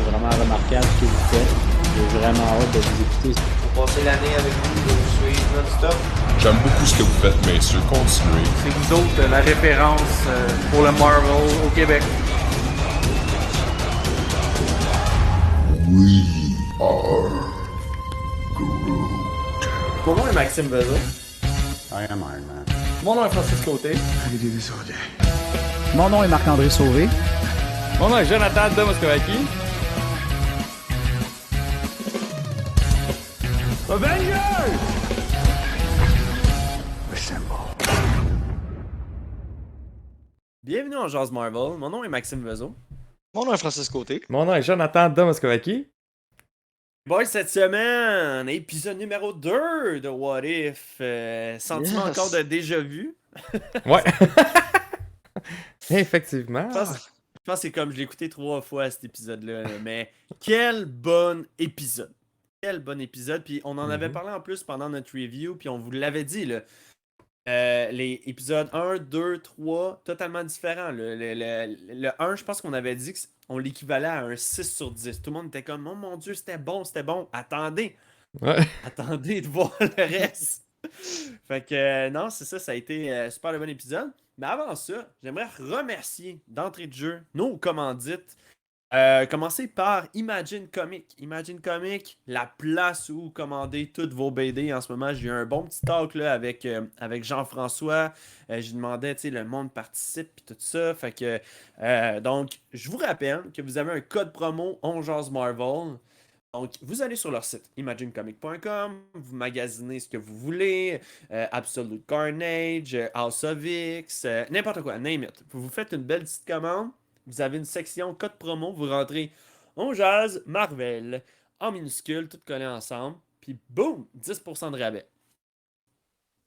c'est vraiment remarquable ce que vous faites. J'ai vraiment hâte de vous écouter. Pour passer l'année avec vous, de vous suivre non-stop. J'aime beaucoup ce que vous faites, messieurs. Continuez. C'est vous autres la référence pour le Marvel au Québec. We are Mon nom est Maxime Vezin. I am Iron Man. Mon nom est Francis Côté. Mon nom est Marc-André Sauvé. Mon nom est Jonathan Domoskovaki. Avengers! Bienvenue en Jazz Marvel. Mon nom est Maxime Vezin. Mon nom est Francis Côté. Mon nom est Jonathan Domoskovaki. Boys, cette semaine, épisode numéro 2 de What If. Sentiment Yes. encore de déjà vu. Ouais. Effectivement. Je pense que c'est comme je l'ai écouté 3 fois cet épisode-là. Mais quel bon épisode. Quel bon épisode. Puis on en avait parlé en plus pendant notre review. Puis on vous l'avait dit, là. Les épisodes 1, 2, 3, totalement différents. Le 1, je pense qu'on avait dit qu'on l'équivalait à un 6 sur 10. Tout le monde était comme, oh mon Dieu, c'était bon, c'était bon. Attendez, Ouais. attendez de voir le reste. Fait que non, c'est ça, ça a été super le bon épisode. Mais avant ça, j'aimerais remercier d'entrée de jeu nos commandites. Commencer par Imagine Comics. Imagine Comics, la place où commander toutes vos BD en ce moment. J'ai eu un bon petit talk là, avec Jean-François. J'ai demandé, tu sais, le monde participe et tout ça. Fait que, donc, je vous rappelle que vous avez un code promo On Jase Marvel. Donc, vous allez sur leur site imaginecomic.com, vous magasinez ce que vous voulez, Absolute Carnage, House of X, n'importe quoi, name it. Vous faites une belle petite commande. Vous avez une section code promo, vous rentrez On Jase Marvel en minuscule, tout collé ensemble, puis boum, 10% de rabais.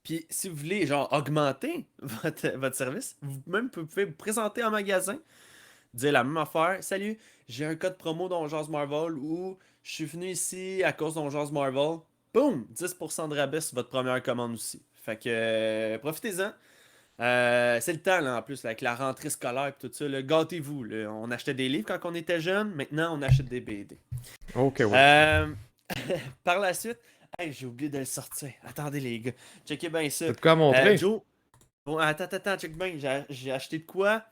Puis si vous voulez genre augmenter votre service, vous même pouvez vous présenter en magasin, dire la même affaire. Salut, j'ai un code promo d'On Jase Marvel ou je suis venu ici à cause d'On Jase Marvel. Boum, 10% de rabais sur votre première commande aussi. Fait que profitez-en. C'est le temps, là, en plus, là, avec la rentrée scolaire et tout ça. Là, gâtez-vous. Là. On achetait des livres quand on était jeune. Maintenant, on achète des BD. Ok, ouais. Par la suite, hey, j'ai oublié de le sortir. Attendez, les gars. Checkez bien ça. T'as de quoi montrer? Joe. Bon, attends, check bien. J'ai acheté de quoi?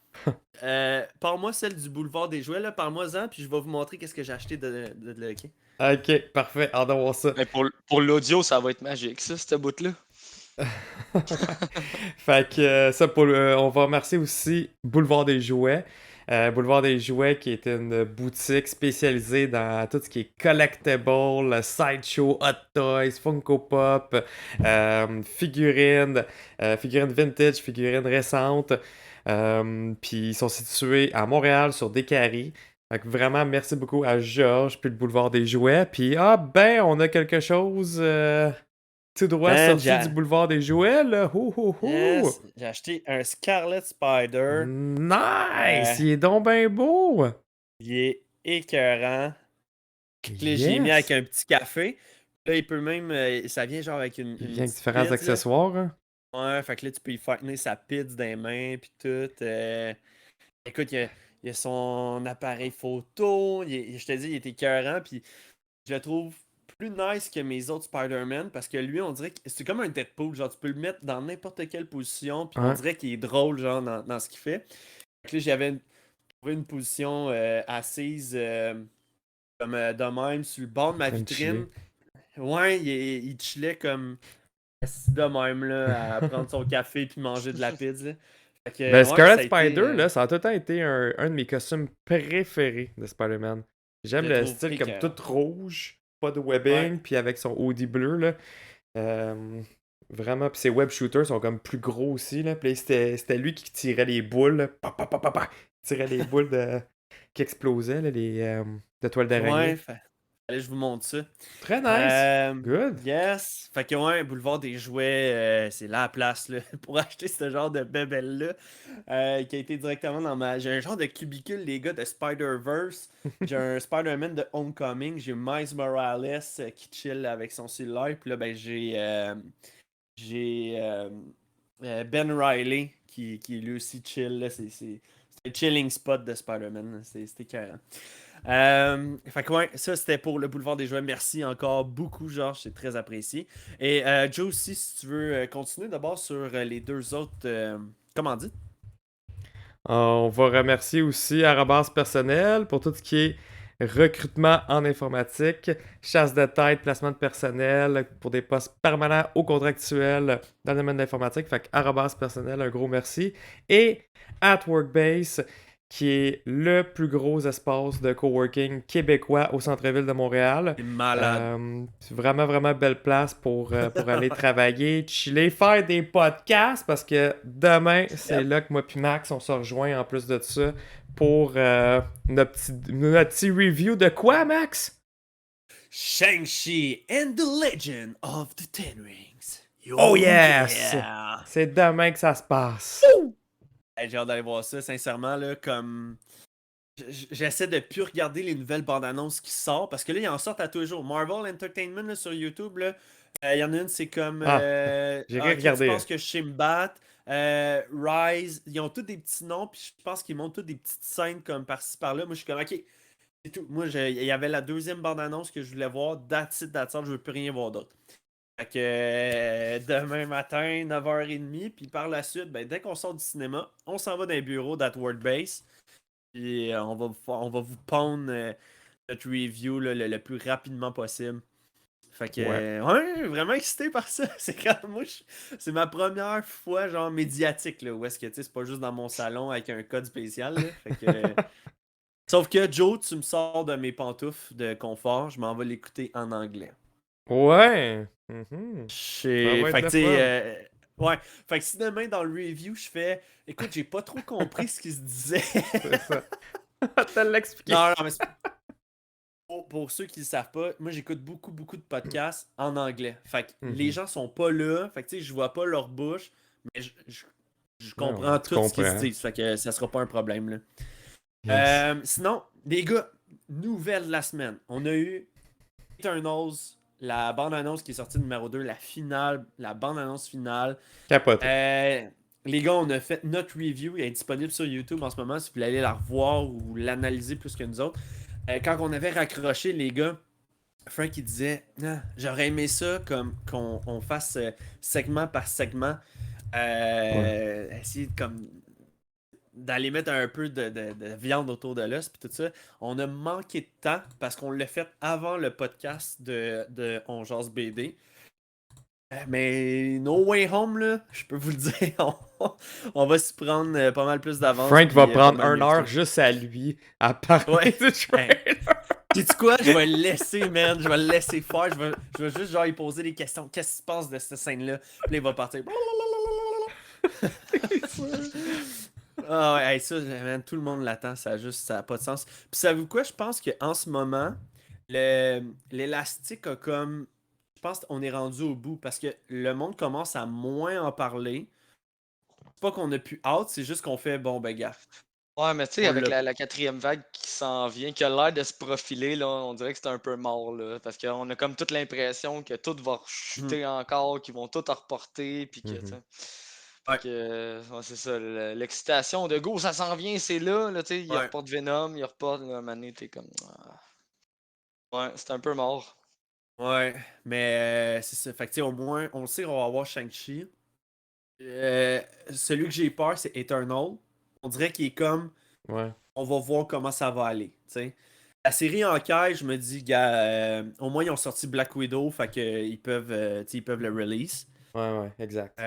Parle-moi celle du boulevard des jouets, là. Parle-moi-en, puis je vais vous montrer qu'est-ce que j'ai acheté de OK? Ok, parfait. Hâte de voir ça. Mais pour l'audio, ça va être magique, ça, cette bout-là. Fait que ça, on va remercier aussi Boulevard des Jouets. Boulevard des Jouets qui est une boutique spécialisée dans tout ce qui est collectible, sideshow, hot toys, Funko Pop, figurines vintage, figurines récentes. Puis ils sont situés à Montréal sur Descaries. Fait que vraiment, merci beaucoup à Georges puis le Boulevard des Jouets. Puis on a quelque chose tout droit sorti du Boulevard des Jouets, là. Yes, j'ai acheté un Scarlet Spider. Nice! Il est donc bien beau! Il est écœurant. Là, j'ai mis avec un petit café. Là, il peut même. Ça vient genre avec une Il vient avec petite différents pizza. accessoires. Hein? Ouais, fait que là, tu peux y faire tenir sa pizza dans les mains, puis tout. Écoute, il y a son appareil photo. Je te dis, il est écœurant, puis je le trouve plus nice que mes autres Spider-Man, parce que lui, on dirait que c'est comme un Deadpool. Genre, tu peux le mettre dans n'importe quelle position, puis on dirait qu'il est drôle, genre, dans ce qu'il fait. Fait que là, j'avais trouvé une position assise comme de même, sur le bord de ma vitrine. Ouais, il chillait comme assis de même, là, à prendre son café puis manger de la pizza. Fait que, Ben, Scarlet ça a Spider, été, là, ça a tout le temps été un de mes costumes préférés de Spider-Man. J'aime Je le le trouve style comme écœurant. tout rouge, pas de webbing, puis avec son hoodie bleu, là. Vraiment, puis ses web shooters sont comme plus gros aussi, là. Puis là, c'était lui qui tirait les boules, là. Il tirait les boules qui explosaient, là, les de toiles d'araignée. Ouais, allez, je vous montre ça. Très nice! Good! Yes! Fait que ouais, Boulevard des Jouets, c'est la place là, pour acheter ce genre de bébelle-là qui a été directement dans ma... J'ai un genre de cubicule, les gars, de Spider-Verse. J'ai un Spider-Man de Homecoming. J'ai Miles Morales qui chill avec son cellulaire. Puis là, ben, j'ai Ben Riley qui lui aussi chill. Là. C'est un chilling spot de Spider-Man. C'était écœurant. Fait que ouais, ça c'était pour le Boulevard des Jouets. Merci encore beaucoup, Georges, c'est très apprécié. Et Joe aussi, si tu veux continuer d'abord sur les deux autres commandites. On va remercier aussi Arabas Personnel pour tout ce qui est recrutement en informatique, chasse de tête, placement de personnel pour des postes permanents ou contractuels dans le domaine de l'informatique. Fait que Arabas Personnel, un gros merci. Et At Workbase, qui est le plus gros espace de coworking québécois au centre-ville de Montréal. C'est malade. C'est vraiment, vraiment belle place pour aller travailler, chiller, faire des podcasts parce que demain, c'est là que moi puis Max, on se rejoint en plus de ça pour notre petit review de quoi, Max? Shang-Chi and the Legend of the Ten Rings. Oh yes! Yeah! C'est demain que ça se passe. Hey, j'ai hâte d'aller voir ça, sincèrement, là, comme... J'essaie de plus regarder les nouvelles bandes annonces qui sortent, parce que là, ils en sortent à tous les jours. Marvel Entertainment, là, sur YouTube, là, il y en a une, c'est comme... j'ai regardé. Je pense que Shimbat, Rise, ils ont tous des petits noms, puis je pense qu'ils montrent toutes des petites scènes comme par-ci, par-là. Moi, je suis comme, ok, c'est tout. Moi, il y avait la deuxième bande-annonce que je voulais voir, that's it, je veux plus rien voir d'autre. Fait que demain matin, 9h30, puis par la suite, ben, dès qu'on sort du cinéma, on s'en va dans les bureaux d'At Workbase. Puis on va vous pondre notre review là, le plus rapidement possible. Fait que ouais, vraiment excité par ça. C'est quand moi, c'est ma première fois genre médiatique là, où est-ce que tu sais, c'est pas juste dans mon salon avec un code spécial. Là. Fait que, sauf que Joe, tu me sors de mes pantoufles de confort, je m'en vais l'écouter en anglais. Ouais. Fait que tu sais, ouais. Fait que si demain dans le review, je fais écoute, j'ai pas trop compris ce qui se disait. C'est ça. T'as l'expliqué. Non, mais pour ceux qui le savent pas, moi j'écoute beaucoup de podcasts en anglais. Fait que les gens sont pas là. Fait que tu sais, je vois pas leur bouche, mais je comprends tout ce qu'ils se disent. Fait que ça sera pas un problème là. Yes. Sinon, les gars, nouvelle de la semaine. On a eu Eternals. La bande-annonce qui est sortie numéro 2, la bande-annonce finale. Capote. Les gars, on a fait notre review. Elle est disponible sur YouTube en ce moment si vous voulez aller la revoir ou l'analyser plus que nous autres. Quand on avait raccroché, les gars, Frank il disait j'aurais aimé ça comme qu'on fasse segment par segment. Essayer comme d'aller mettre un peu de viande autour de l'os puis tout ça. On a manqué de temps parce qu'on l'a fait avant le podcast de On Jase BD. Mais No Way Home, là, je peux vous le dire, on va s'y prendre pas mal plus d'avance. Frank va prendre 1 heure juste à lui à parler du trailer. Sais-tu quoi? Je vais le laisser, man. Je vais le laisser faire. Je vais juste genre lui poser des questions. Qu'est-ce qui se passe de cette scène-là? Puis là, il va partir. Ah ouais, ça, man, tout le monde l'attend, ça n'a pas de sens. Puis savez-vous quoi? Je pense qu'en ce moment, l'élastique a comme... Je pense qu'on est rendu au bout parce que le monde commence à moins en parler. C'est pas qu'on a plus hâte, c'est juste qu'on fait bon, ben gaffe. Ouais, mais tu sais, avec la quatrième vague qui s'en vient, qui a l'air de se profiler, là, on dirait que c'est un peu mort, là, parce qu'on a comme toute l'impression que tout va chuter encore, qu'ils vont tout reporter, puis que, tu sais... c'est ça, l'excitation de go, ça s'en vient, c'est là, tu sais, il reporte Venom, il reporte, là, Mané, t'es comme... Ouais, c'est un peu mort. Ouais, mais c'est ça, fait que tu sais, au moins, on le sait qu'on va avoir Shang-Chi. Celui que j'ai peur, c'est Eternal. On dirait qu'il est comme... On va voir comment ça va aller, tu sais. La série en caille, je me dis, gars, au moins ils ont sorti Black Widow, fait qu'ils peuvent le release. Ouais, exact.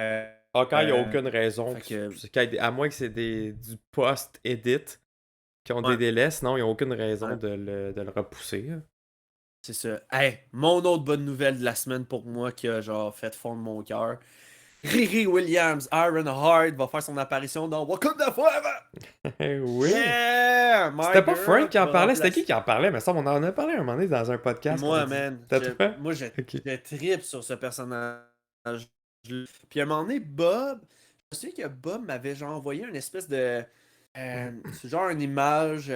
Encore, il n'y a aucune raison. À moins que c'est du post-edit qui ont des délais, sinon il n'y a aucune raison de le repousser. C'est ça. Hey, mon autre bonne nouvelle de la semaine pour moi qui a genre fait fondre mon cœur. Riri Williams, Ironheart, va faire son apparition dans Wakanda Forever! Oui! Yeah! C'était pas Frank qui en parlait, c'était qui en parlait? Mais ça, on en a parlé un moment donné dans un podcast. Moi, man. Moi, je Okay. trippe sur ce personnage. Puis à un moment donné, Bob, je sais que Bob m'avait genre envoyé une espèce de... c'est genre une image,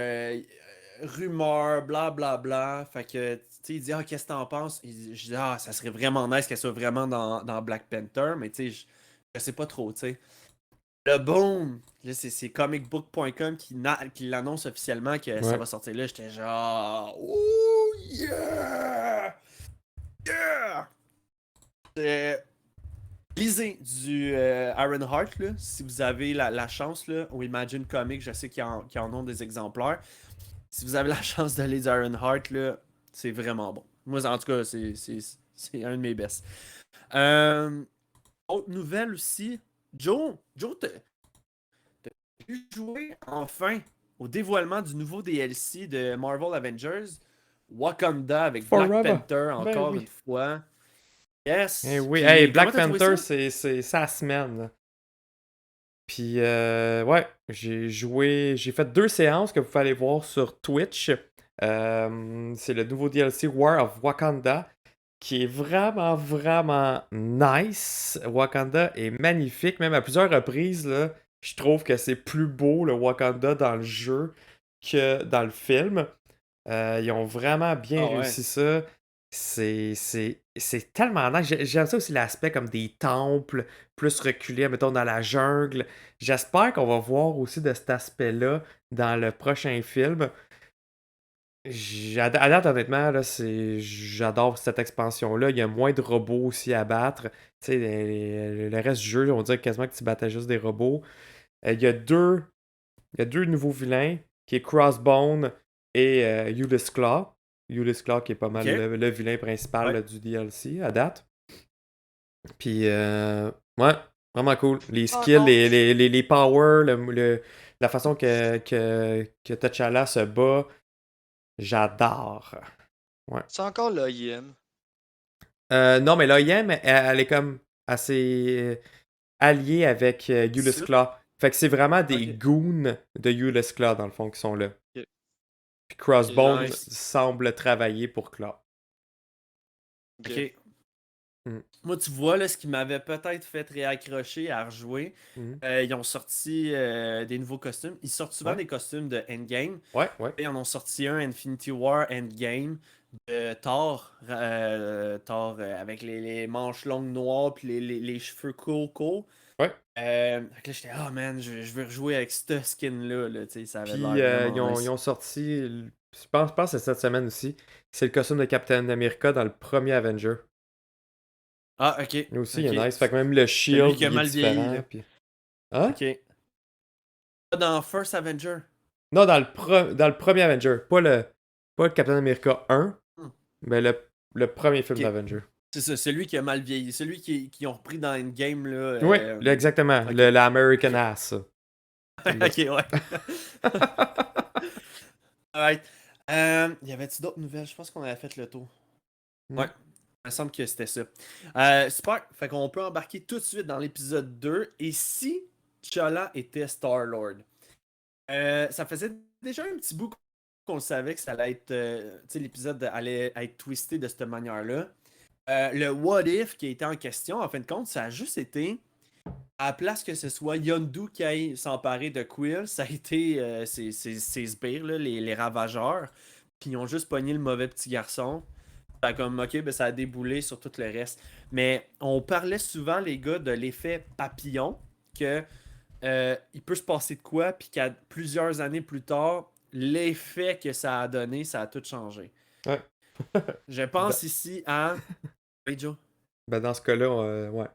rumeur, blablabla. Fait que, tu sais, il dit, qu'est-ce que t'en penses? Je dis, ça serait vraiment nice qu'elle soit vraiment dans Black Panther, mais tu sais, je sais pas trop, tu sais. Le boom! Là, c'est comicbook.com qui l'annonce officiellement que ça Ouais. va sortir là. J'étais genre. Oh yeah! Yeah! Euh, lisez du Ironheart, là, si vous avez la chance, là, ou Imagine Comics, je sais qu'ils en ont des exemplaires. Si vous avez la chance de lire du Ironheart, là, c'est vraiment bon. Moi, en tout cas, c'est un de mes best. Autre nouvelle aussi. Joe, t'as pu jouer enfin au dévoilement du nouveau DLC de Marvel Avengers, Wakanda avec Black Forever. Panther Ben encore oui. une fois. Yes. Eh oui, Puis, hey, comment Black t'as trouvé Panther, ça? c'est sa semaine, là. Puis, ouais, j'ai fait 2 séances que vous pouvez aller voir sur Twitch. C'est le nouveau DLC War of Wakanda, qui est vraiment, vraiment nice. Wakanda est magnifique, même à plusieurs reprises, là, je trouve que c'est plus beau, le Wakanda, dans le jeu que dans le film. Ils ont vraiment bien Ah ouais. réussi ça. C'est tellement nice. J'aime ça aussi l'aspect comme des temples plus reculés, mettons dans la jungle. J'espère qu'on va voir aussi de cet aspect-là dans le prochain film. À date, honnêtement, là, j'adore cette expansion-là. Il y a moins de robots aussi à battre. Tu sais, le reste du jeu, on dirait quasiment que tu battais juste des robots. Il y a deux nouveaux vilains, qui est Crossbone et Ulysses Claw. Ulysses Claw qui est pas mal Ok. le vilain principal Ouais. là, du DLC à date. Puis, ouais, vraiment cool. Les skills, Encore. les powers, la façon que T'Challa se bat, j'adore. C'est encore l'OIM. Non, mais l'OIM, elle est comme assez alliée avec Ulysses Ça? Claw. Fait que c'est vraiment des Ok. goons de Ulysses Claw, dans le fond, qui sont là. Ok. Puis Crossbone Nice. semble travailler pour Claw. Ok. Ok. Mm. Moi, tu vois, là, ce qui m'avait peut-être fait réaccrocher à rejouer, Mhm. ils ont sorti des nouveaux costumes. Ils sortent souvent Ouais. des costumes de Endgame. Ouais. Ils en ont sorti un Infinity War Endgame de Thor. Thor avec les manches longues noires puis les cheveux courts. Ouais. Fait que là, j'étais, ah man, je veux rejouer avec ce skin-là. Là, tu sais, ça avait Puis l'air ils vraiment ont, nice. ils ont sorti, je pense que c'est cette semaine aussi, c'est le costume de Captain America dans le premier Avenger. Ah, ok. Lui aussi, Ok. il est nice. Fait que même le Celui shield, qui a il est mal vieilli. différent. Là. Puis... Hein? Ok. Dans First Avenger. Non, dans le premier Avenger. Pas le Captain America 1, Hmm. mais le premier film Ok. d'Avenger. C'est ça, celui qui a mal vieilli. Celui qui ont repris dans Endgame. Là, Oui, exactement. ok. L'American Ass. ça. Ok, ouais. Alright. Y avait-tu d'autres nouvelles? Je pense qu'on avait fait le tour. Mm. Ouais. Il me semble que c'était ça. Super. Fait qu'on peut embarquer tout de suite dans l'épisode 2. Et si T'Challa était Star-Lord? Ça faisait déjà un petit bout qu'on le savait que ça allait être. Tu sais, l'épisode allait être twisté de cette manière-là. Le What If qui a été en question, en fin de compte, ça a juste été. À la place que ce soit Yondu qui aille s'emparer de Quill, ça a été ces sbires, là, les ravageurs. Puis ils ont juste pogné le mauvais petit garçon. Fait comme, ok, ben ça a déboulé sur tout le reste. Mais on parlait souvent, les gars, de l'effet papillon, que il peut se passer de quoi, puis qu'à plusieurs années plus tard, l'effet que ça a donné, ça a tout changé. Ouais. Je pense ici à. Hey Joe. Ben, dans ce cas-là, ouais.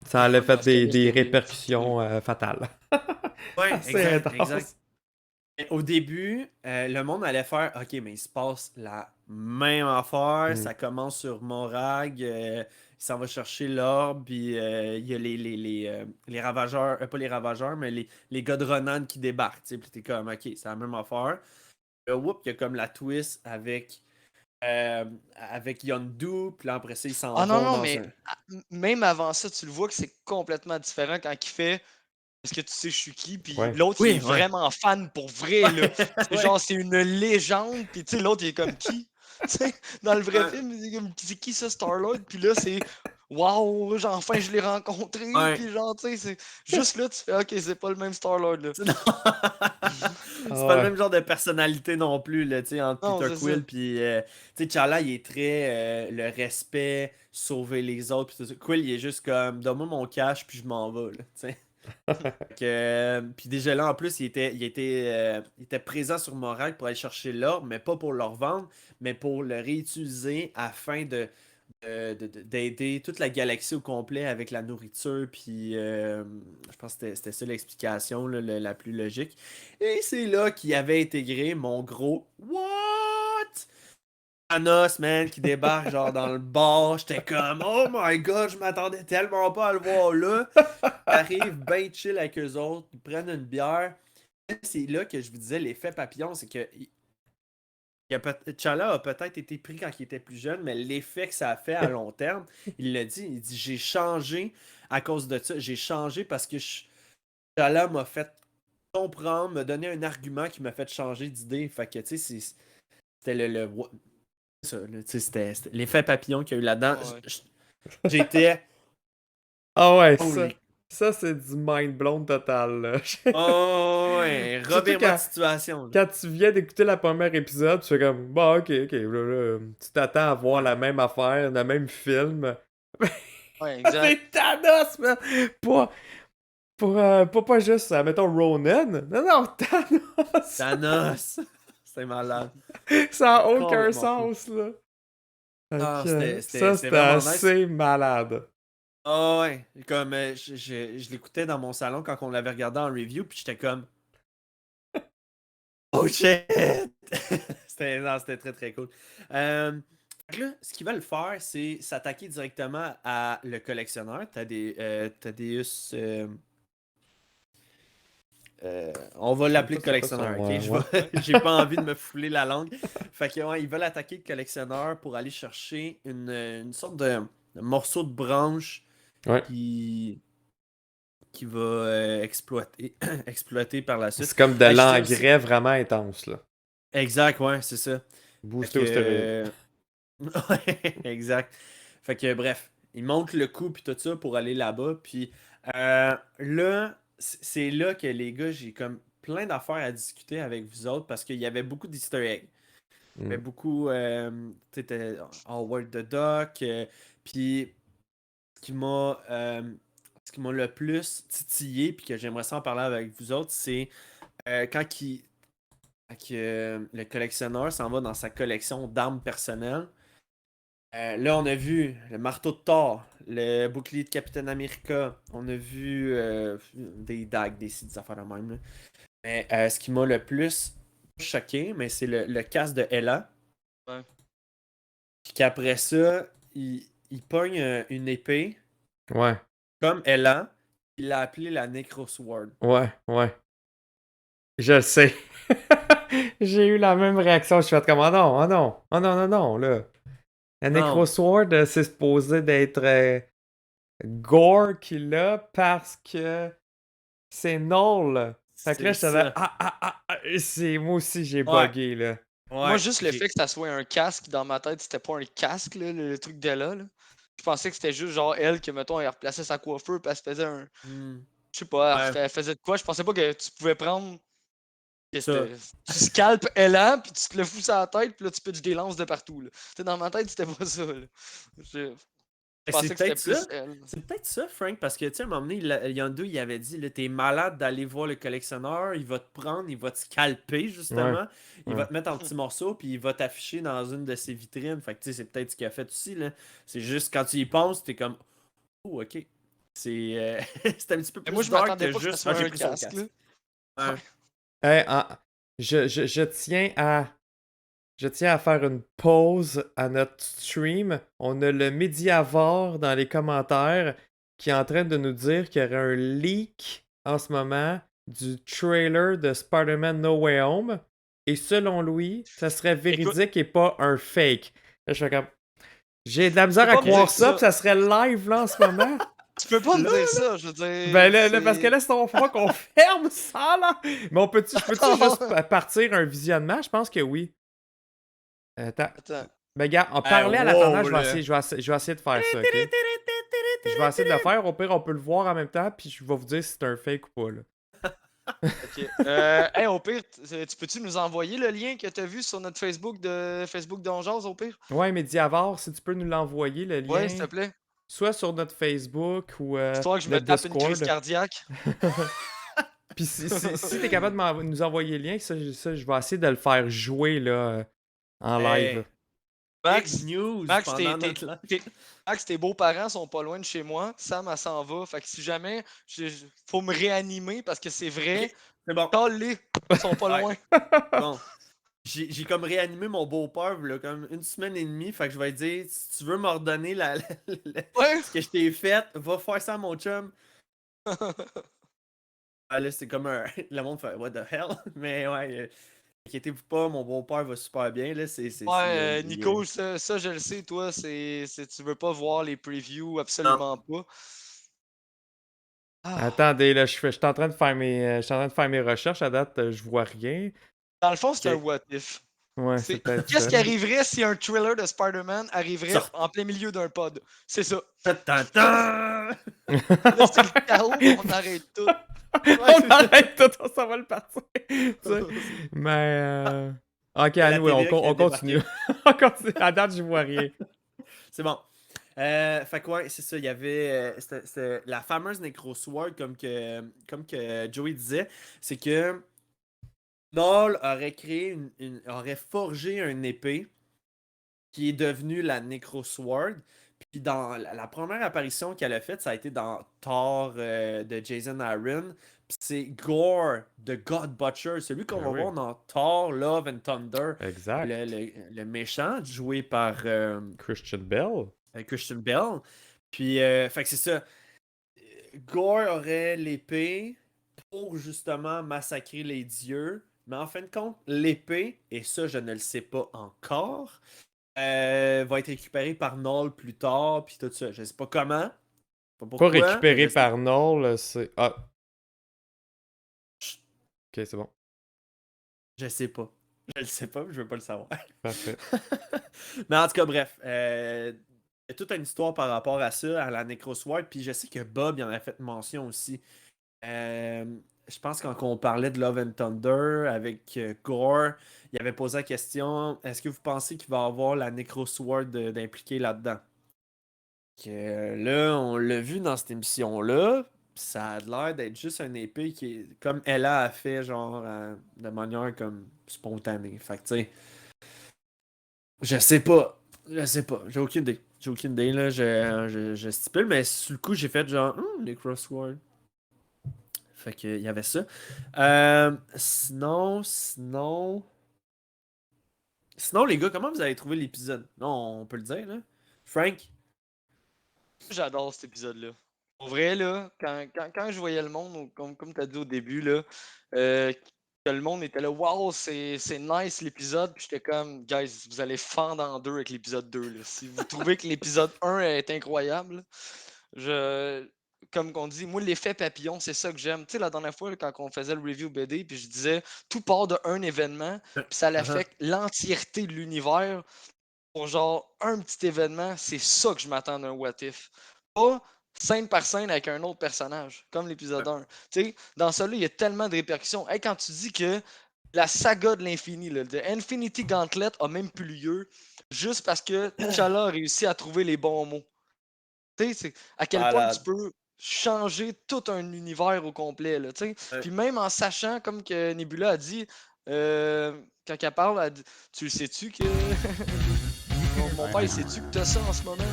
Ça a fait Dans ce cas-là, des c'est- répercussions fatales. Ouais, C'est exact, intense. exact. Au début, le monde allait faire OK, mais il se passe la même affaire. Mm. Ça commence sur Morag. Il s'en va chercher l'orbe. Puis il y a les ravageurs. Pas les ravageurs, mais les gars de Ronan qui débarquent. Puis t'es comme OK, c'est la même affaire. Whoop, il y a comme la twist avec Yondu. Puis là, après ça, ils s'en Ah non, vont non, dans mais un. même avant ça, tu le vois que c'est complètement différent quand il fait est-ce que tu sais je suis qui? Puis Ouais. l'autre, Oui, il est ouais. vraiment fan pour vrai, là. C'est Ouais. genre, c'est une légende. Puis tu sais, l'autre, il est comme qui? Tu sais, dans le vrai Ouais. film, il est comme c'est qui ça, Star-Lord? Puis là, c'est waouh, enfin, je l'ai rencontré. Ouais. Puis genre, tu sais, c'est juste là, tu fais ok, c'est pas le même Star-Lord, là. Non. C'est pas le même genre de personnalité non plus, là, tu sais, entre Non, Peter c'est Quill ça. puis tu sais, T'Challa, il est très le respect, sauver les autres, puis tout ça. Quill, il est juste comme, donne-moi mon cash, puis je m'en vais, là, tu sais. Puis déjà là, en plus, il était présent sur Morac pour aller chercher l'or, mais pas pour le revendre, mais pour le réutiliser afin d'aider toute la galaxie au complet avec la nourriture. Puis je pense que c'était ça l'explication là, la plus logique. Et c'est là qu'il avait intégré mon gros What? Thanos, man, qui débarque genre dans le bar. J'étais comme Oh my god, je m'attendais tellement pas à le voir là. Il arrive bien chill avec eux autres, ils prennent une bière. C'est là que je vous disais l'effet papillon, c'est que T'Challa a peut-être été pris quand il était plus jeune, mais l'effet que ça a fait à long terme, il l'a dit, il dit j'ai changé à cause de ça. J'ai changé parce que T'Challa m'a fait comprendre, m'a donné un argument qui m'a fait changer d'idée. Fait que tu sais, c'était ça, là, tu sais, c'était l'effet papillon qu'il y a eu là-dedans. Ouais. J'étais. Ah ouais, Holy- ça c'est du mind blown total, là. Oh ouais, Surtout revirement quand- de situation. là. Quand tu viens d'écouter la première épisode, tu fais comme, bah ok, là, tu t'attends à voir la même affaire, le même film. Ouais, exact. C'est Thanos, man! Pas juste, mettons, Ronan. Non, Thanos! Thanos! C'était malade. Ça n'a aucun Complètement sens, là. Ah, Fait que, c'était ça, c'était vraiment nice. assez malade. Ah ouais, comme je l'écoutais dans mon salon quand on l'avait regardé en review, puis j'étais comme Oh shit! C'était très très cool. Fait que là, ce qu'ils veulent faire, c'est s'attaquer directement à le collectionneur. Thaddeus. On va l'appeler Je sais pas collectionneur, son- ok? ouais. J'ai pas envie de me fouler la langue. Fait que ouais, ils veulent attaquer le collectionneur pour aller chercher une sorte de morceau de branche Ouais. qui va exploiter par la suite. C'est comme de Ben, je sais l'engrais vraiment intense, là. Exact, ouais, c'est ça. Boosté Fait au que, stéroïde. Ouais, exact. Fait que bref, ils montent le coup puis tout ça pour aller là-bas. Puis là, c'est là que les gars, j'ai comme plein d'affaires à discuter avec vous autres parce qu'il y avait beaucoup d'easter eggs. Il y avait beaucoup. T'étais Howard the Duck. Puis ce qui m'a le plus titillé puis que j'aimerais ça en parler avec vous autres, c'est quand le collectionneur s'en va dans sa collection d'armes personnelles. Là, on a vu le marteau de Thor, le bouclier de Captain America. On a vu des dagues, des affaires de même. Là. Mais ce qui m'a le plus choqué, mais c'est le casque de Ella. Ouais. Puis qu'après ça, il pogne une épée Ouais, comme Ella. Il l'a appelée la Necrosword. ouais. Je le sais. J'ai eu la même réaction. Je suis fait comme, oh non, là. La Non. Necrosword, c'est supposé d'être Gore qu'il a parce que c'est Null. Fait que là, C'est j'étais là, ça. moi aussi, j'ai Ouais. bugué, là. Moi, juste le j'ai- fait que ça soit un casque dans ma tête, c'était pas un casque, là, le truc d'Ella. Là. Je pensais que c'était juste genre elle que, mettons, elle replaçait sa coiffure parce qu'elle faisait un. Hmm. Je sais pas, Ouais. elle faisait de quoi. Je pensais pas que tu pouvais prendre. que Ça. Tu scalpes Ella, puis tu te le fous sur la tête, puis là, tu pitches des lances de partout. Là. T'sais, dans ma tête, c'était pas ça. Là. Je pensais C'est que c'était peut-être plus ça. elle. C'est peut-être ça, Frank, parce que, tu sais, à un moment donné, Yondu, il avait dit, là, t'es malade d'aller voir le collectionneur, il va te prendre, il va te scalper, justement, il va te mettre en petits morceaux, puis il va t'afficher dans une de ses vitrines. Fait que, tu sais, c'est peut-être ce qu'il a fait aussi, là. C'est juste, quand tu y penses, t'es comme, oh, ok. C'est c'est un petit peu Mais plus moi, je dark m'attendais que pas que ce juste, soit j'ai un pris son casque. casque. Là. Ouais. Je tiens à faire une pause à notre stream. On a le Mediavore dans les commentaires qui est en train de nous dire qu'il y aurait un leak en ce moment du trailer de Spider-Man No Way Home. Et selon lui, ça serait véridique et pas un fake. Là, je fais comme... J'ai de la misère Tu à peux pas me croire dire ça, ça. puis ça serait live là en ce moment. Tu peux pas me dire ça, je veux dire. Ben là, parce c'est- que là, c'est on va qu'on ferme ça, là. Mais je peux-tu juste partir un visionnement? Je pense que oui. Attends. Mais gars, on parlait à l'attendant, je vais essayer de faire ça, ok? Je vais essayer de le faire, au pire, on peut le voir en même temps, puis je vais vous dire si c'est un fake ou pas, là. Ok. Hey, au pire, tu peux-tu nous envoyer le lien que tu as vu sur notre Facebook d'Ongeaz, au pire? Ouais, mais Diavore, si tu peux nous l'envoyer, le lien. Ouais, s'il te plaît. soit sur notre Facebook ou Histoire que je me notre tape une crise Discord. cardiaque. Puis si t'es capable de nous envoyer le lien, ça, je vais essayer de le faire jouer là, en Hey, live. Max, big news Max, pendant notre live. Max, tes beaux-parents sont pas loin de chez moi. Sam, elle s'en va. Fait que si jamais, faut me réanimer parce que c'est vrai. Ok, c'est bon. Call-les, ils sont pas Ouais. loin. Bon. J'ai comme réanimé mon beau-père là, comme 1 semaine et demie. Fait que je vais dire, si tu veux m'ordonner Ouais. ce que je t'ai fait, va faire ça à mon chum. Ah, là, c'est comme un. Le monde fait What the hell? Mais ouais, inquiétez-vous pas, mon beau-père va super bien. Là, Ouais, Nico, ça, je le sais, toi, tu veux pas voir les previews, absolument pas. Ah. Attendez, là, je suis en train de faire mes recherches. À date, je vois rien. Dans le fond, c'est Ok. un what if. Ouais, c'est peut-être Qu'est-ce ça. qui arriverait si un thriller de Spider-Man arriverait Sort. en plein milieu d'un pod? C'est ça. Ta-ta-ta! Là, c'est le chaos, on arrête tout. On arrête tout, on s'en va le partir. Tu sais. Mais. Ok, la anyway, TVA qui on a continue. On continue. À date, je vois rien. C'est bon. Fait que ouais, c'est ça. Il y avait. C'était la fameuse Necrosword, comme que Joey disait. C'est que Null aurait créé aurait forgé une épée qui est devenue la Necrosword. Puis dans la première apparition qu'elle a faite, ça a été dans Thor de Jason Aaron. Puis c'est Gore, The God Butcher, celui qu'on Ben va oui. voir dans Thor, Love and Thunder. Exact. Le méchant, joué par Christian Bell. Christian Bell. Puis, fait que c'est ça. Gore aurait l'épée pour justement massacrer les dieux. Mais en fin de compte, l'épée, et ça je ne le sais pas encore, va être récupérée par Null plus tard, puis tout ça. Je sais pas comment. Pas pourquoi. Pas récupéré mais je sais- par Null, c'est. Ah. Ok, c'est bon. Je sais pas. Je le sais pas, je veux pas le savoir. Parfait. Mais en tout cas, bref. Il y a toute une histoire par rapport à ça, à la Necrosword. Puis je sais que Bob il en a fait mention aussi. Je pense quand on parlait de Love and Thunder avec Gore, il avait posé la question, est-ce que vous pensez qu'il va y avoir la Necrosword d'impliquer là-dedans? Que là, on l'a vu dans cette émission-là, ça a l'air d'être juste une épée qui est comme Ella a fait, genre, de manière comme spontanée. Fait que, tu sais, je sais pas. Je sais pas. J'ai aucune idée. J'ai aucune idée, là. Je stipule, mais sur le coup, j'ai fait genre, Necrosword. Fait que, il y avait ça. Sinon, les gars, comment vous avez trouvé l'épisode? Non, on peut le dire, là. Frank? J'adore cet épisode-là. Pour vrai, là, quand je voyais le monde, comme tu as dit au début, là, que le monde était là, waouh, c'est nice l'épisode, puis j'étais comme, guys, vous allez fendre en deux avec l'épisode 2. Là. Si vous trouvez que l'épisode 1 est incroyable, comme qu'on dit, moi, l'effet papillon, c'est ça que j'aime. Tu sais, la dernière fois, là, quand on faisait le review BD, puis je disais, tout part d'un événement, puis ça affecte l'entièreté de l'univers. Pour genre un petit événement, c'est ça que je m'attends d'un What If. Pas scène par scène avec un autre personnage, comme l'épisode 1. Tu sais, dans ça, là, il y a tellement de répercussions. Hey, quand tu dis que la saga de l'infini, le Infinity Gauntlet a même plus lieu juste parce que T'Challa a réussi à trouver les bons mots. Tu sais, c'est à quel point Malade. tu peux changer tout un univers au complet. Là, tu sais. Ouais. Puis même en sachant, comme que Nebula a dit, quand elle parle, elle dit, tu le sais-tu que. Mon père, il sait-tu que t'as ça en ce moment?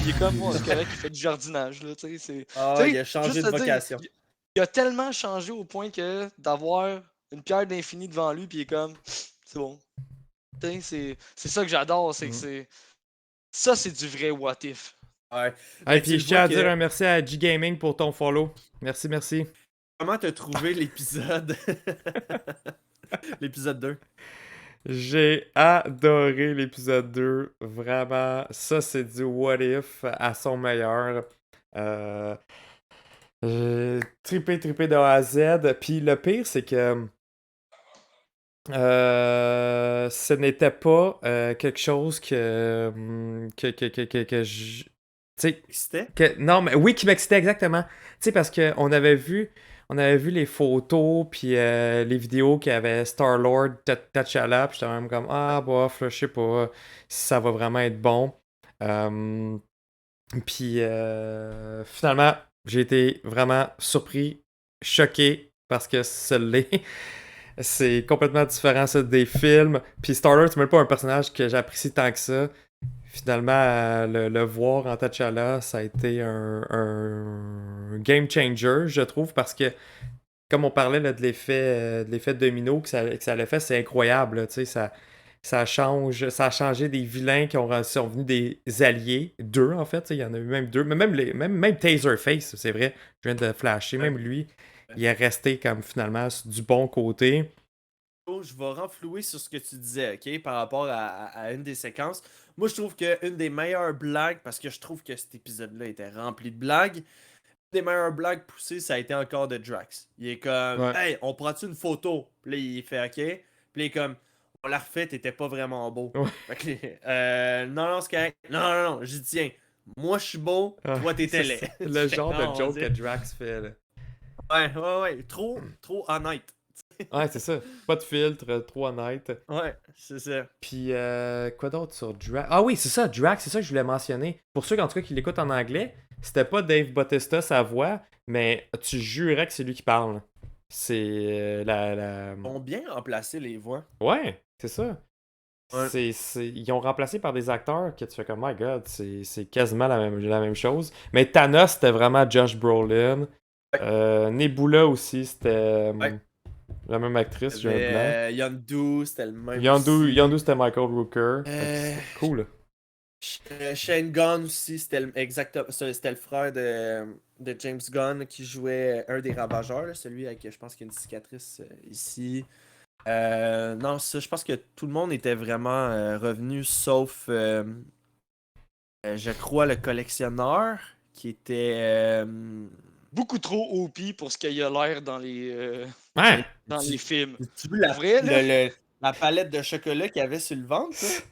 Il est comme moi, c'est correct, il fait du jardinage. Là, tu sais, Ah, tu sais, il a changé juste de te dire, vocation. il a tellement changé au point que d'avoir une pierre d'infini devant lui, puis il est comme, c'est bon. Tu sais, c'est ça que j'adore, c'est que c'est. Ça, c'est du vrai what if. Ouais. Et Ben, puis tu je tiens vois à dire que- un merci à G-Gaming pour ton follow. Merci, merci. Comment t'as trouvé l'épisode? L'épisode 2. J'ai adoré l'épisode 2. Vraiment, ça c'est du what if à son meilleur. J'ai trippé de A à Z. Puis le pire, c'est que ce n'était pas quelque chose que je. Tu sais, C'était? non, mais oui, qui m'excitait exactement. Tu sais, parce qu'on avait vu les photos, puis les vidéos qu'il y avait Star-Lord, T'Challa, puis j'étais même comme, ah, bof, là, je sais pas si ça va vraiment être bon. Puis finalement, j'ai été vraiment surpris, choqué, parce que c'est complètement différent ça, des films. Puis Star-Lord, c'est même pas un personnage que j'apprécie tant que ça. Finalement, le voir en T'Challa, ça a été un game changer, je trouve, parce que comme on parlait là, de l'effet domino que ça a fait, c'est incroyable. Là, tu sais, ça a changé des vilains qui sont venus des alliés. Deux, en fait. Il y en a eu même deux. Mais même Taserface, c'est vrai. Je viens de flasher. Même lui, il est resté comme finalement du bon côté. Je vais renflouer sur ce que tu disais, ok, par rapport à une des séquences. Moi, je trouve qu'une des meilleures blagues, parce que je trouve que cet épisode-là était rempli de blagues, une des meilleures blagues poussées, ça a été encore de Drax. Il est comme, Ouais. hey, on prend-tu une photo? Puis là, il fait, ok. Puis il est comme, on l'a refait, t'étais pas vraiment beau. Ouais. Fait que, non, c'est correct. Non, j'y tiens. Moi, je suis beau, toi, t'étais laid. Le genre Non, de joke on que Drax fait. Là. Ouais. Trop honnête. Ouais, c'est ça. Pas de filtre, trop honnête. Ouais, c'est ça. Puis, quoi d'autre sur Drax? Ah oui, c'est ça, Drax, c'est ça que je voulais mentionner. Pour ceux, en tout cas, qui l'écoutent en anglais, c'était pas Dave Bautista sa voix, mais tu jurais que c'est lui qui parle. C'est Ils ont bien remplacé les voix. Ouais, c'est ça. Ouais. Ils ont remplacé par des acteurs que tu fais comme, my god, c'est quasiment la même chose. Mais Thanos, c'était vraiment Josh Brolin. Nebula aussi, c'était la même actrice, j'ai un blanc. Yondu, c'était le même. Yondu, c'était Michael Rooker. Euh, C'est cool. Shane Gunn aussi, exactement, c'était le frère de James Gunn qui jouait un des Ravageurs, là, celui avec, je pense qu'il y a une cicatrice ici. Non, ça, je pense que tout le monde était vraiment revenu, sauf, je crois, le collectionneur qui était. Beaucoup trop OP pour ce qu'il a l'air dans les Ouais. films. Tu vu la, vrai, là? la palette de chocolat qu'il y avait sur le ventre, ça?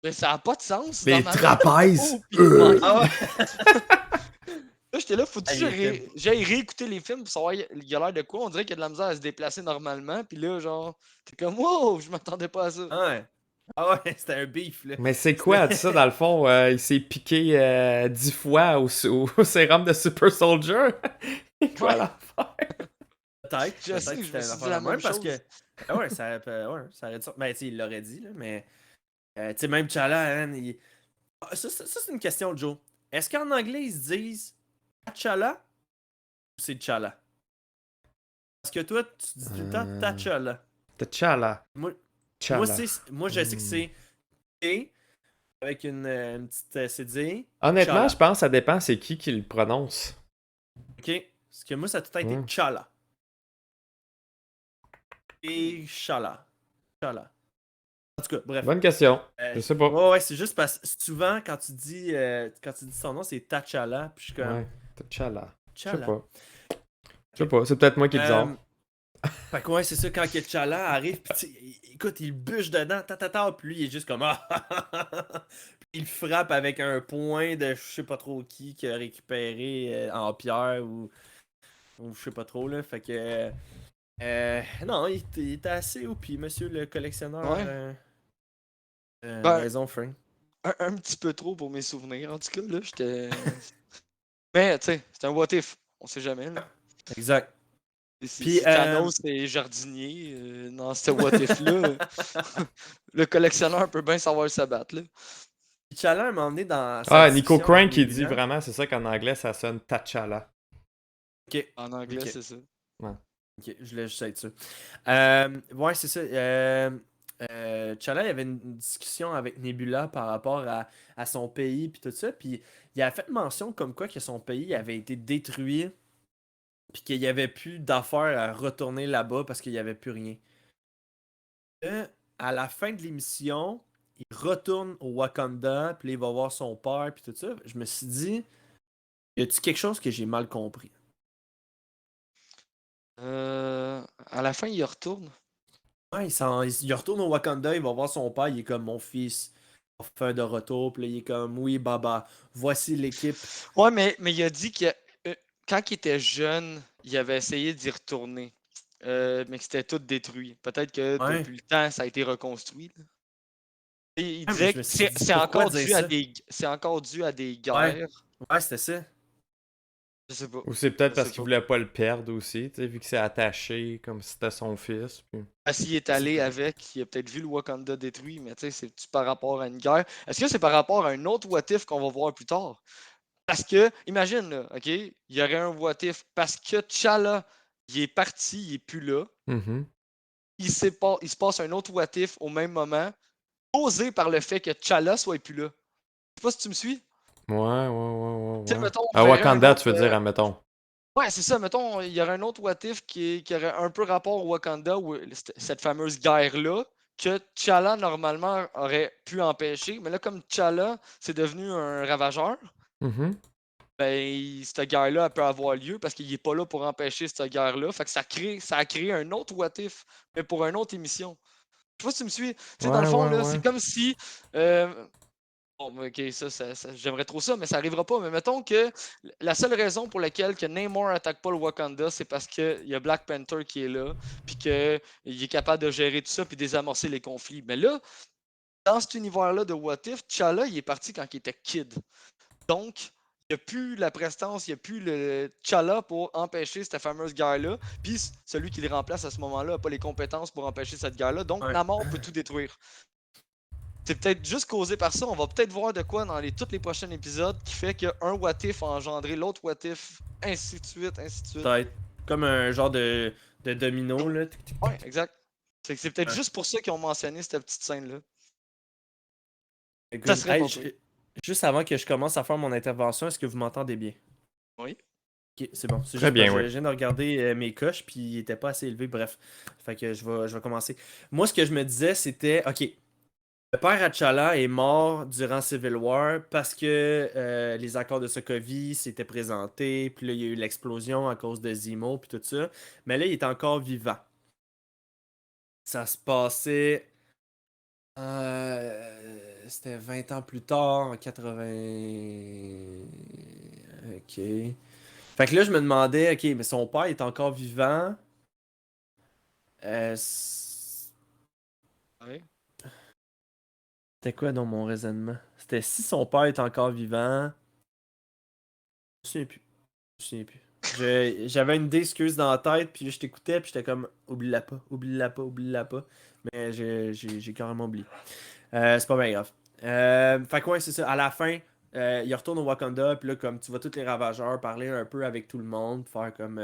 Mais ça a pas de sens. Les dans ma- trapèzes. OP de même. Ah ouais. Là, j'étais là, faut-tu Ah, il que j'aille réécouter les films pour savoir il a l'air de quoi? On dirait qu'il y a de la misère à se déplacer normalement. Puis là, genre, t'es comme, wow, je m'attendais pas à ça. Ouais. Ah ouais, c'était un beef, là. Mais c'est quoi ça, dans le fond? Il s'est piqué 10 fois au sérum de Super Soldier? Quoi l'affaire? Peut-être. Je sais que je c'était me suis une dit la affaire de même parce chose. que. Ouais, ça aurait dû sortir. Ben, tu sais, il l'aurait dit, là, mais. Tu sais, même T'Challa, hein, ça, c'est une question, Joe. Est-ce qu'en anglais, ils se disent T'Challa ou c'est T'Challa? Parce que toi, tu dis tout le temps T'Challa. T'Challa. Moi, T'Challa. moi, je sais que c'est T avec une petite CD. Honnêtement, T'Challa. je pense que ça dépend c'est qui le prononce. Ok? Parce que moi, ça a tout le temps été Ouais. T'Challa. Et T'Challa. En tout cas, bref. Bonne question. Je sais pas. Ouais, c'est juste parce que souvent, quand tu dis son nom, c'est T'Challa. Puis je suis comme. Ouais. T'Challa. Je sais T'Challa. pas. Je sais pas. C'est peut-être moi qui est bizarre. Fait que ouais, c'est ça, quand que T'Challa arrive, pis écoute, il bûche dedans, puis lui, il est juste comme Puis il frappe avec un point de je sais pas trop qui a récupéré en pierre ou je sais pas trop, là. Fait que. Non, il était assez OP, monsieur le collectionneur. Ouais. Maison Frank. Un petit peu trop pour mes souvenirs. En tout cas, là, j'étais. Mais, tu sais, c'est un what if. On sait jamais, là. Exact. Si Thanos est jardinier dans ce what if-là, le collectionneur peut bien savoir se battre, là. T'Challa, à un moment donné, dans. Nico Crank qui dit vraiment, c'est ça qu'en anglais, ça sonne T'Challa. Ok. En anglais, Ok. c'est ça. Ok, je voulais juste être sûr. Ouais, c'est ça. T'Challa, il y avait une discussion avec Nebula par rapport à son pays puis tout ça. Puis il a fait mention comme quoi que son pays avait été détruit puis qu'il n'y avait plus d'affaires à retourner là-bas parce qu'il n'y avait plus rien. À la fin de l'émission, il retourne au Wakanda puis là, il va voir son père puis tout ça. Je me suis dit, y a-t-il quelque chose que j'ai mal compris? À la fin, il retourne. Ouais, il retourne au Wakanda, il va voir son père, il est comme mon fils, on fait de retour, puis là, il est comme oui, baba, voici l'équipe. Ouais, mais il a dit que quand il était jeune, il avait essayé d'y retourner, mais que c'était tout détruit. Peut-être que depuis le temps, ça a été reconstruit. Là. Et il disait que c'est encore dû à des guerres Ouais, c'était ça. Je sais pas. Ou c'est peut-être Je parce sais qu'il pas. voulait pas le perdre aussi, tu sais, vu que c'est attaché comme si c'était son fils. Puis... Ah, s'il est allé avec, il a peut-être vu le Wakanda détruit, mais tu sais, c'est par rapport à une guerre. Est-ce que c'est par rapport à un autre what if qu'on va voir plus tard? Parce que, imagine, là, OK, il y aurait un what if parce que T'Challa, il est parti, il est plus là. Mhm. Il se passe un autre what if au même moment, causé par le fait que T'Challa soit plus là. Je sais pas si tu me suis. Ouais, ouais, ouais, Tu sais, ouais. mettons, on À verrait un Wakanda, autre. tu veux dire, admettons. Ouais, c'est ça. Mettons, il y aurait un autre what if qui aurait un peu rapport au Wakanda, ou cette fameuse guerre-là, que T'Challa, normalement, aurait pu empêcher. Mais là, comme T'Challa, c'est devenu un ravageur, Mhm. ben, cette guerre-là, elle peut avoir lieu parce qu'il n'est pas là pour empêcher cette guerre-là. Fait que ça a créé un autre what if, mais pour une autre émission. Je sais pas si tu me suis. Tu sais, dans le Ouais, fond, ouais, là, ouais. c'est comme si. Bon, ben, ok, j'aimerais trop ça, mais ça arrivera pas. Mais mettons que la seule raison pour laquelle que Namor attaque pas le Wakanda, c'est parce qu'il y a Black Panther qui est là, puis qu'il est capable de gérer tout ça, puis désamorcer les conflits. Mais là, dans cet univers-là de What If, T'Challa, il est parti quand il était kid. Donc, il n'y a plus la prestance, il n'y a plus le T'Challa pour empêcher cette fameuse guerre-là. Puis celui qui le remplace à ce moment-là n'a pas les compétences pour empêcher cette guerre-là. Donc, Ouais. Namor peut tout détruire. C'est peut-être juste causé par ça. On va peut-être voir de quoi dans tous les prochains épisodes qui fait qu'un what if a engendré l'autre what if, ainsi de suite, ainsi de suite. Peut-être. Comme un genre de domino, là. Ouais, exact. C'est peut-être Ouais. juste pour ça qu'ils ont mentionné cette petite scène-là. Ça Écoute, serait pas pire. juste avant que je commence à faire mon intervention, est-ce que vous m'entendez bien? Oui. Ok, c'est bon. C'est Très juste bien, parce que oui. je viens de regarder mes coches, puis ils étaient pas assez élevés. Bref. Fait que je vais commencer. Moi, ce que je me disais, c'était, ok, le père T'Challa est mort durant Civil War parce que les accords de Sokovie s'étaient présentés, puis là, il y a eu l'explosion à cause de Zemo, puis tout ça. Mais là, il est encore vivant. Ça se passait. C'était 20 ans plus tard, en 80. Ok. Fait que là, je me demandais, ok, mais son père est encore vivant. Euh, c- Oui. C'était quoi dans mon raisonnement? C'était si son père est encore vivant. Je me souviens plus. Je me souviens plus. J'avais une idée, excuse, dans la tête, puis là, je t'écoutais, puis j'étais comme, oublie-la pas, oublie-la pas, oublie-la pas. Mais j'ai carrément oublié. C'est pas bien grave. Fait que ouais, c'est ça. À la fin, il retourne au Wakanda, puis là, comme tu vois tous les ravageurs parler un peu avec tout le monde, faire comme.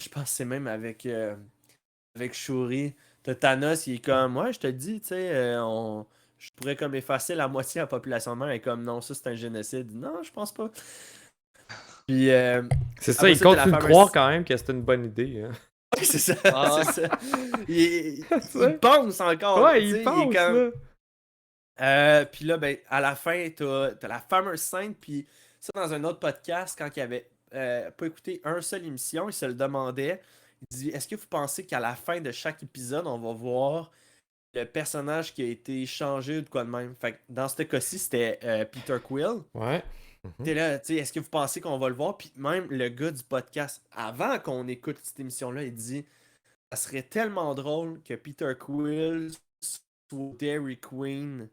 Je pense que c'est même avec Shuri. T'as Thanos, il est comme, ouais, je te le dis, tu sais, je pourrais comme effacer la moitié de la population mère, et comme, non, ça c'est un génocide. Non, je pense pas. Puis, C'est ça, après il ça, t'as la continue de fameuse. croire quand même que c'était une bonne idée. Hein. Ouais, c'est ça, Ah, c'est ça. Il Ouais. pense encore, Ouais, tu il sais, pense, est comme. là. Puis là, ben, à la fin, t'as la fameuse scène, puis ça, dans un autre podcast, quand il avait pas écouté un seul émission, il se le demandait. Il dit, est-ce que vous pensez qu'à la fin de chaque épisode, on va voir le personnage qui a été changé ou de quoi de même? Fait que dans ce cas-ci, c'était Peter Quill. Ouais. T'es là, tu sais, est-ce que vous pensez qu'on va le voir? Puis même le gars du podcast, avant qu'on écoute cette émission-là, il dit, ça serait tellement drôle que Peter Quill soit Dairy Queen,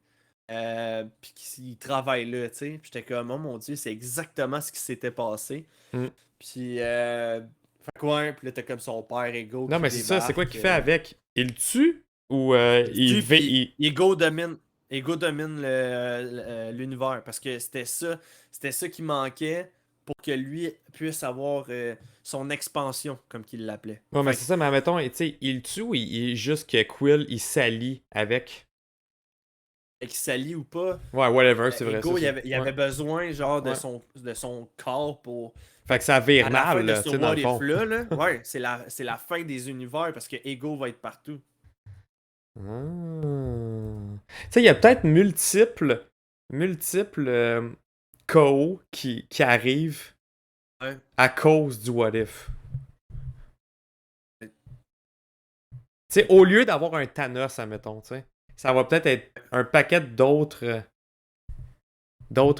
puis qu'il travaille là, tu sais. Puis j'étais comme, oh mon Dieu, c'est exactement ce qui s'était passé. Mm. Puis, fait que ouais, puis là, t'as comme son père Ego Non, qui mais c'est ça, c'est quoi qu'il fait débarque, avec? Il le tue? Ou Ego domine, l'univers, parce que c'était ça qui manquait pour que lui puisse avoir son expansion, comme qu'il l'appelait. Ouais, mais Fait c'est ça, mais admettons, tu sais, il le tue ou il est juste que Quill, il s'allie avec? qu'il s'allie ou pas, Ouais, whatever, c'est vrai. Ego, c'est ça. il avait besoin, genre, Ouais. de son corps pour. Fait que ça vire À la fin mal, de là, ce tu sais, dans What le fond. If-là, là, ouais, c'est la fin des univers parce que Ego va être partout. Ah. Tu sais, il y a peut-être multiples KO qui arrivent Ouais. à cause du What If. Tu sais, au lieu d'avoir un Thanos, admettons, tu sais, ça va peut-être être un paquet d'autres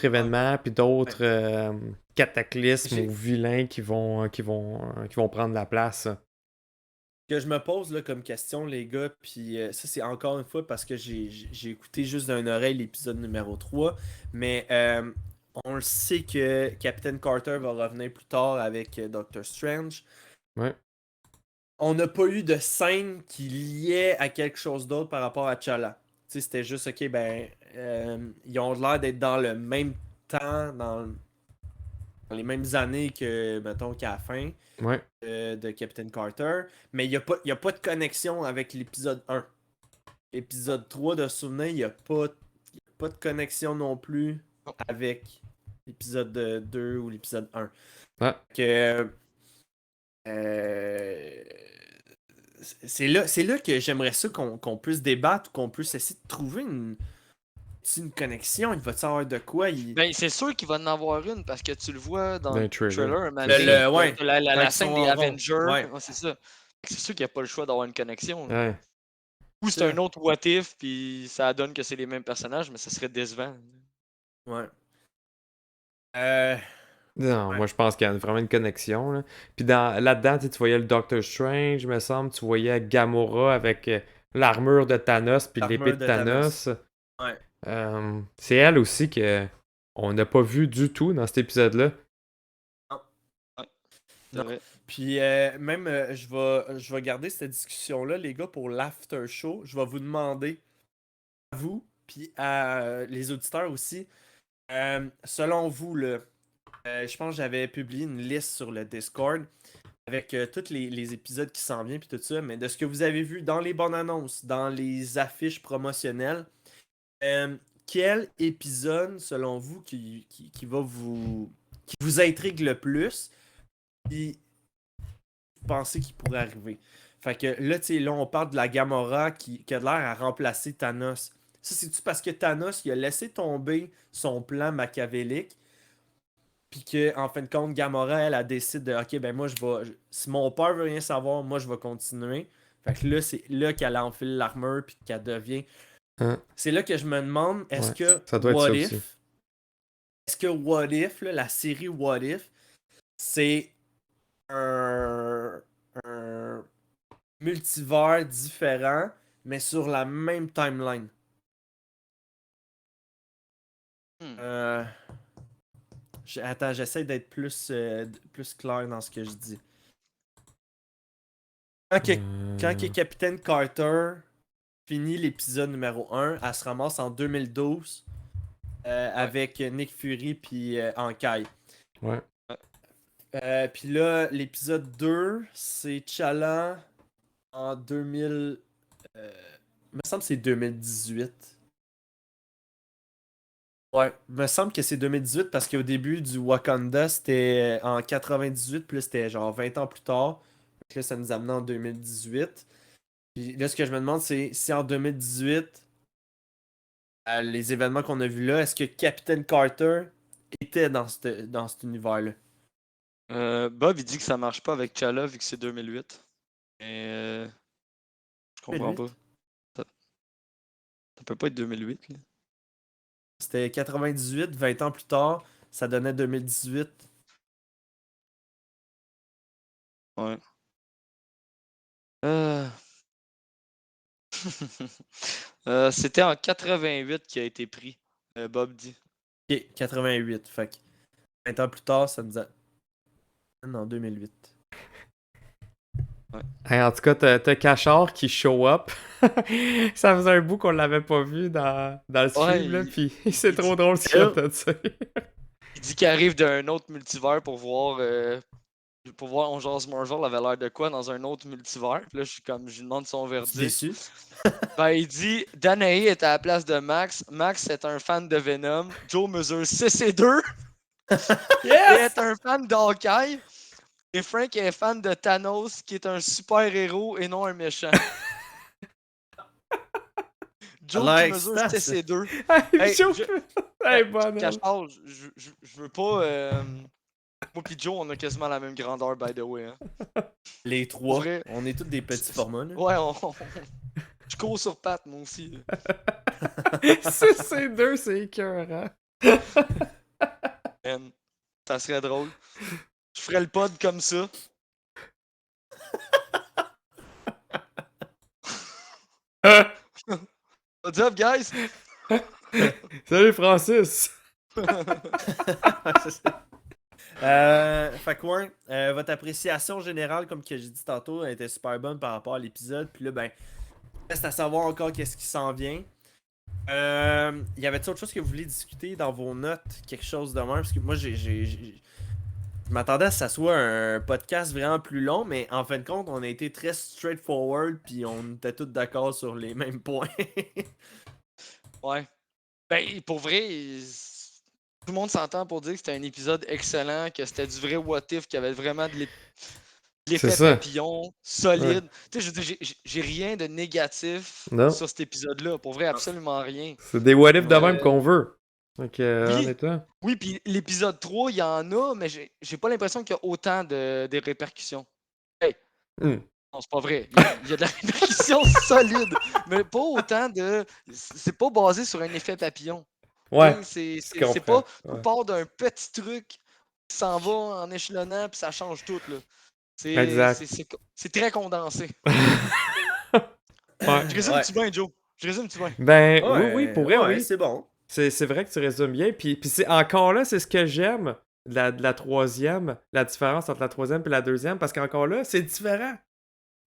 événements puis d'autres cataclysmes J'ai- ou vilains qui vont prendre la place. Que je me pose là, comme question, les gars, puis ça, c'est encore une fois parce que j'ai écouté juste d'une oreille l'épisode numéro 3, mais on le sait que Captain Carter va revenir plus tard avec Doctor Strange. Ouais. On n'a pas eu de scène qui liait à quelque chose d'autre par rapport à T'Challa. Tu sais, c'était juste, ok, ben, ils ont l'air d'être dans le même temps, dans les mêmes années que, mettons, qu'à la fin Ouais. de Captain Carter, mais il n'y a pas de connexion avec l'épisode 1. Épisode 3 de souvenir, il n'y a pas de connexion non plus avec l'épisode 2 ou l'épisode 1. Ouais. Que, c'est là que j'aimerais ça qu'on puisse débattre, qu'on puisse essayer de trouver une connexion. Il va savoir de quoi. Ben, c'est sûr qu'il va en avoir une parce que tu le vois dans Dans le le trailer. trailer. man, ouais. la Quand ils scène sont des en rond. Avengers. Ouais. Ouais, c'est ça. C'est sûr qu'il n'y a pas le choix d'avoir une connexion. là. Ouais. Ou c'est un autre what if, puis ça donne que c'est les mêmes personnages, mais ça serait décevant. Ouais. Non, Ouais. moi je pense qu'il y a vraiment une connexion. Là. Puis là-dedans, tu voyais le Doctor Strange, me semble, tu voyais Gamora avec l'armure de Thanos puis L'armure l'épée de de Thanos. Ouais. C'est elle aussi que on n'a pas vu du tout dans cet épisode-là. C'est Non. vrai. Puis même, je vais garder cette discussion-là, les gars, pour l'after show. Je vais vous demander, à vous, puis à les auditeurs aussi, selon vous, je pense que j'avais publié une liste sur le Discord avec tous les épisodes qui s'en viennent, puis tout ça, mais de ce que vous avez vu dans les bandes annonces, dans les affiches promotionnelles, quel épisode, selon vous, qui vous intrigue le plus, puis vous pensez qu'il pourrait arriver? Fait que là, tu sais, là, on parle de la Gamora qui a l'air à remplacer Thanos. Ça, c'est-tu parce que Thanos, il a laissé tomber son plan machiavélique, puis que, en fin de compte, Gamora, elle décide de, ok, ben moi, si mon père veut rien savoir, moi, je vais continuer. Fait que là, c'est là qu'elle enfile l'armure, puis qu'elle devient. Hein? C'est là que je me demande, est-ce Ouais, que ça doit être What ça If, aussi. est-ce que What If, là, la série What If, c'est un multivers différent, mais sur la même timeline? Attends, j'essaie d'être plus clair dans ce que je dis. Quand que Captain Carter finit l'épisode numéro 1, elle se ramasse en 2012 avec Nick Fury puis Hawkeye. Ouais. Puis là, l'épisode 2, c'est T'Challa en 2000. Il me semble que c'est 2018. Ouais, il me semble que c'est 2018 parce qu'au début du Wakanda, c'était en 98, puis là, c'était genre 20 ans plus tard. Donc là, ça nous amenait en 2018. Puis là, ce que je me demande, c'est si en 2018, les événements qu'on a vus là, est-ce que Captain Carter était dans cet univers-là? Bob, il dit que ça marche pas avec T'Challa vu que c'est 2008. Mais je comprends 2008? pas. Ça peut pas être 2008. Là. C'était 98, 20 ans plus tard, ça donnait 2018. Ouais. C'était en 88 qui a été pris, Bob dit. Ok, 88. Fait que 20 ans plus tard, ça nous a. Non, 2008. Ouais. Hey, en tout cas, t'as Cachard qui show up. Ça faisait un bout qu'on l'avait pas vu dans le stream, là, puis c'est trop drôle ce qu'il a fait ça. Il dit qu'il arrive d'un autre multivers pour voir On Jase Marvel avait l'air de quoi dans un autre multivers. Puis là, je lui demande son verdict. Déçu. Ben, il dit Danae est à la place de Max. Max est un fan de Venom. Joe mesure 6 et 2. Il est un fan d'Hawkeye. Et Frank est fan de Thanos, qui est un super-héros et non un méchant. Joe qui mesure 6 et 2. Hey, bonne. Cachard, je veux pas. Moi pis Joe, on a quasiment la même grandeur, by the way. Hein. Les trois. Vrai. On est tous des petits formats. Là. Ouais, je cours sur pattes, moi aussi. 6 et 2, c'est écœurant. Ça serait drôle. Je ferais le pod comme ça. What's up, guys? Salut Francis. C'est ça. Fait que ouais, votre appréciation générale, comme que j'ai dit tantôt, elle était super bonne par rapport à l'épisode. Puis là, ben, reste à savoir encore qu'est-ce qui s'en vient. Y avait-il autre chose que vous voulez discuter dans vos notes? Quelque chose de même? Parce que moi, je m'attendais à ce que ça soit un podcast vraiment plus long, mais en fin de compte, on a été très straightforward, puis on était tous d'accord sur les mêmes points. Ouais. Ben, pour vrai, tout le monde s'entend pour dire que c'était un épisode excellent, que c'était du vrai what if, qu'il y avait vraiment de l'effet C'est ça. papillon solide. Tu sais, je veux dire, j'ai rien de négatif Non. sur cet épisode-là. Pour vrai, absolument rien. C'est des what if de Euh, même qu'on veut. Donc, oui. honnêtement. Oui, puis l'épisode 3, il y en a, mais j'ai pas l'impression qu'il y a autant de répercussions. Hey, Hmm. non, c'est pas vrai. Il y a de la répercussion solide, mais pas autant de. C'est pas basé sur un effet papillon. Ouais, Tu sais, je c'est comprends. pas. Tout Ouais. part d'un petit truc qui s'en va en échelonnant, puis ça change tout, là. Exact. C'est très condensé. Ouais. Je résume-tu bien, Joe? Je résume-tu bien? Ben, Ouais, oui, pour vrai, ouais, oui. c'est bon. C'est vrai que tu résumes bien. Puis c'est encore là, c'est ce que j'aime de la troisième, la différence entre la troisième et la deuxième, parce qu'encore là, c'est différent.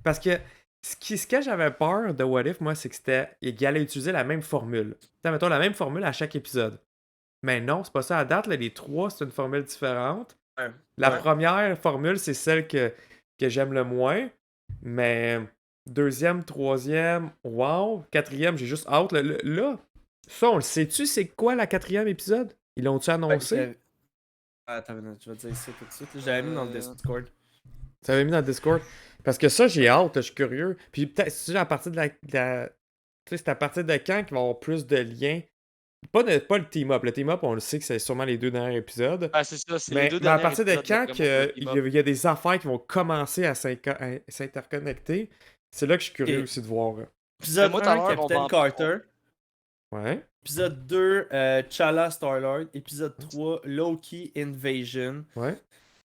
Parce que ce que j'avais peur de What If, moi, c'est que qu'il allait utiliser la même formule. T'sais, mettons la même formule à chaque épisode. Mais non, c'est pas ça. À date, là, les trois, c'est une formule différente. Ouais. La Ouais. première formule, c'est celle que j'aime le moins. Mais deuxième, troisième, wow. Quatrième, j'ai juste hâte. Là, ça, on le sait-tu, c'est quoi la quatrième épisode? Ils l'ont-tu annoncé? Attends, tu vas dire ça tout de suite. J'avais mis dans le Discord. Tu l'avais mis dans le Discord? Parce que ça, j'ai hâte, je suis curieux. Puis peut-être, c'est à partir de tu sais, c'est à partir de quand qu'il va y avoir plus de liens? Pas le team-up. Le team-up, on le sait que c'est sûrement les deux derniers épisodes. Ah, c'est ça, c'est les deux Mais à derniers partir de épisodes, quand d'après moi, pour le team-up. il y a des affaires qui vont commencer à s'interconnecter, c'est là que je suis curieux Ok. aussi de voir. Épisode Moi, tout à 1, l'heure, on va Captain en Carter. Ouais. Épisode 2, T'Challa Star-Lord. Épisode 3, Loki Invasion. Ouais.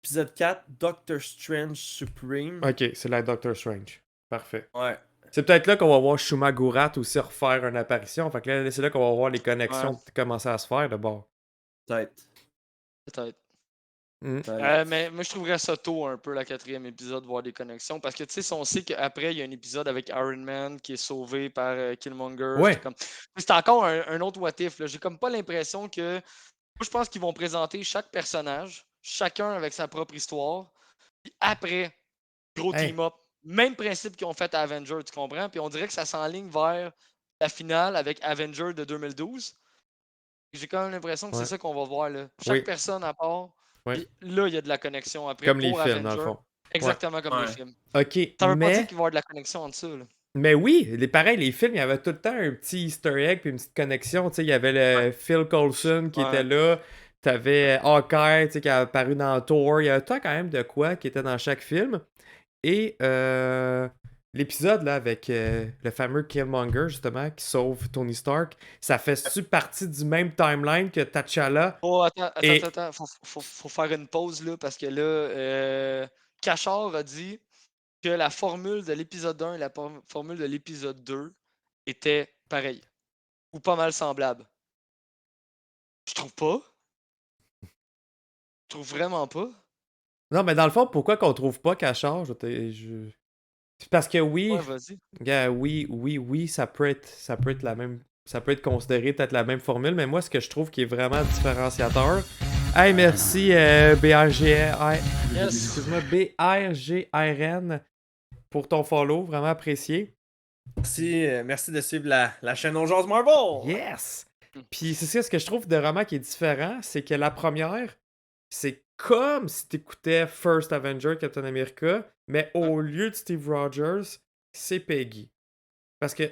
Épisode 4, Doctor Strange Supreme. Ok, c'est la Doctor Strange. Parfait. Ouais. C'est peut-être là qu'on va voir Shumagurat aussi refaire une apparition. Fait que là, c'est là qu'on va voir les connexions commencer à se faire de bord. Peut-être. Peut-être. Peut-être. Mais moi, je trouverais ça tôt un peu, la quatrième épisode, voir des connexions. Parce que, tu sais, si on sait qu'après, il y a un épisode avec Iron Man qui est sauvé par Killmonger. Ouais. C'est encore un autre what if. Là. J'ai comme pas l'impression que. Moi, je pense qu'ils vont présenter chaque personnage, chacun avec sa propre histoire. Puis après, gros Hey. team-up. Même principe qu'ils ont fait à Avengers, tu comprends? Puis on dirait que ça s'enligne vers la finale avec Avengers de 2012. J'ai quand même l'impression que c'est ça qu'on va voir là. Chaque personne à part. Ouais. Puis là, il y a de la connexion après. Comme les pour films, dans le Avengers. fond. Exactement comme les films. Ok, Ça veut pas dire mais... qu'il va y avoir de la connexion entre ça. Là. Mais oui, pareil, les films, il y avait tout le temps un petit easter egg puis une petite connexion. Tu sais, il y avait le Phil Coulson qui était là. T'avais Hawkeye, tu sais, qui a apparu dans Thor. Il y avait tout le temps quand même de quoi qui était dans chaque film. Et l'épisode là avec le fameux Killmonger, justement, qui sauve Tony Stark, ça fait-tu partie du même timeline que T'Challa? Oh, attends. Faut faire une pause là, parce que là, Cachard a dit que la formule de l'épisode 1 et la formule de l'épisode 2 étaient pareilles. Ou pas mal semblables. Je trouve pas. Je trouve vraiment pas. Non, mais dans le fond, pourquoi qu'on trouve pas Cachard? C'est parce que oui, Ouais, vas-y. oui, ça peut être la même. Ça peut être considéré peut-être la même formule, mais moi, ce que je trouve qui est vraiment différenciateur. Hey, merci excuse-moi, BRGRN pour ton follow, vraiment apprécié. Merci de suivre la chaîne On Jase Marvel! Yes! Puis c'est ça, ce que je trouve de vraiment qui est différent, c'est que la première, c'est comme si t'écoutais First Avenger Captain America, mais au lieu de Steve Rogers, c'est Peggy. Parce que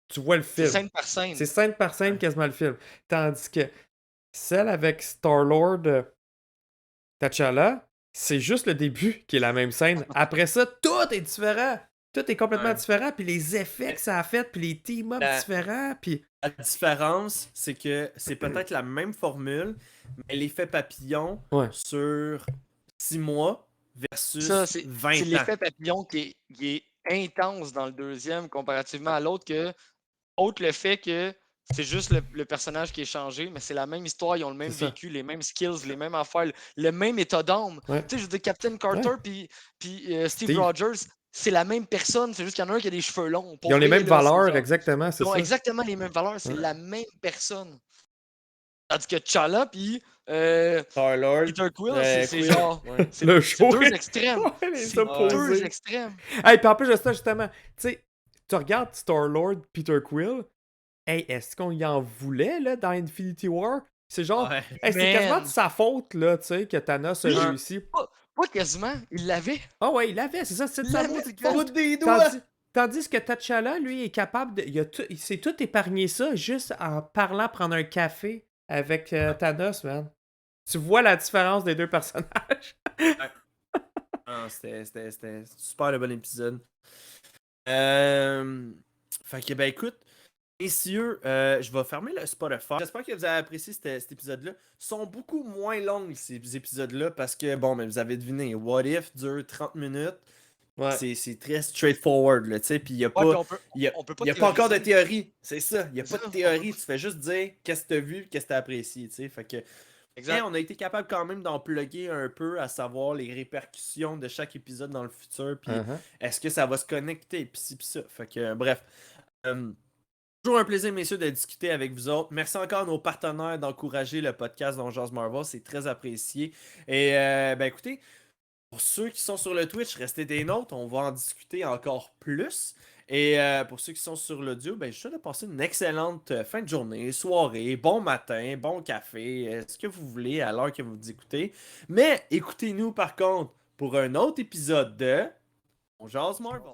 tu vois le film. C'est scène par scène. C'est scène par scène quasiment le film. Tandis que celle avec Star-Lord T'Challa, c'est juste le début qui est la même scène. Après ça, tout est différent. Tout est complètement différent. Puis les effets que ça a fait, puis les team-ups différents. Puis... La différence, c'est que c'est peut-être la même formule, mais l'effet papillon sur 6 mois versus ça, 20 ans. C'est l'effet papillon qui est intense dans le deuxième comparativement à l'autre que, autre le fait que C'est juste le personnage qui est changé, mais c'est la même histoire, ils ont le même C'est ça. vécu, les mêmes skills, les mêmes affaires, le même état d'âme. Ouais. Tu sais, je veux dire, Captain Carter Ouais. puis Steve Steve. Rogers, c'est la même personne, c'est juste qu'il y en a un qui a des cheveux longs. Pour Ils ont les vrai, mêmes là, c'est valeurs, genre- exactement, c'est Ils ont ça. exactement les mêmes valeurs, c'est Ouais. la même personne. Tandis que T'Challa puis Star-Lord. Peter Quill, c'est Quill, genre. ouais. C'est Le c'est show deux est- extrêmes. Ouais, les C'est deux opposés. extrêmes. Hey, puis en plus de ça, justement, tu sais, tu regardes Star-Lord, Peter Quill, hey, est-ce qu'on y en voulait, là, dans Infinity War? C'est genre, Ouais. hey, c'est quasiment de Man. sa faute, là, tu sais, que Thanos a Oui. réussi. Pas quasiment, il l'avait. Ah ouais, il l'avait, c'est ça, c'est de Il sa l'avait, maudite gars. faute. des doigts! Tandis que T'Challa, lui, est capable de. Il s'est tout épargné ça juste en parlant prendre un café avec Thanos, man. Tu vois la différence des deux personnages. Ah, c'était super le bon épisode. Fait que, ben écoute, messieurs, je vais fermer le Spotify. J'espère que vous avez apprécié cet épisode-là. Ils sont beaucoup moins longs, ces épisodes-là, parce que, bon, mais vous avez deviné, What If dure 30 minutes. Ouais. C'est très straightforward, là, tu sais, puis il n'y a, Ouais, puis pas, on peut pas y a pas encore de théoriser. théorie. C'est ça, il n'y a C'est pas de ça, théorie. Tu fais juste dire qu'est-ce que tu as vu, qu'est-ce que tu as apprécié, tu sais. Fait que, Exact. mais on a été capable quand même d'en plugger un peu, à savoir les répercussions de chaque épisode dans le futur, puis Uh-huh. est-ce que ça va se connecter, puis ci, puis ça. Fait que, bref. Toujours un plaisir, messieurs, de discuter avec vous autres. Merci encore à nos partenaires d'encourager le podcast Don Jazz Marvel. C'est très apprécié. Et, ben écoutez, pour ceux qui sont sur le Twitch, restez des nôtres. On va en discuter encore plus. Et pour ceux qui sont sur l'audio, ben, je souhaite de passer une excellente fin de journée, soirée, bon matin, bon café, ce que vous voulez à l'heure que vous écoutez. Mais écoutez-nous par contre pour un autre épisode de On Jase Marvel.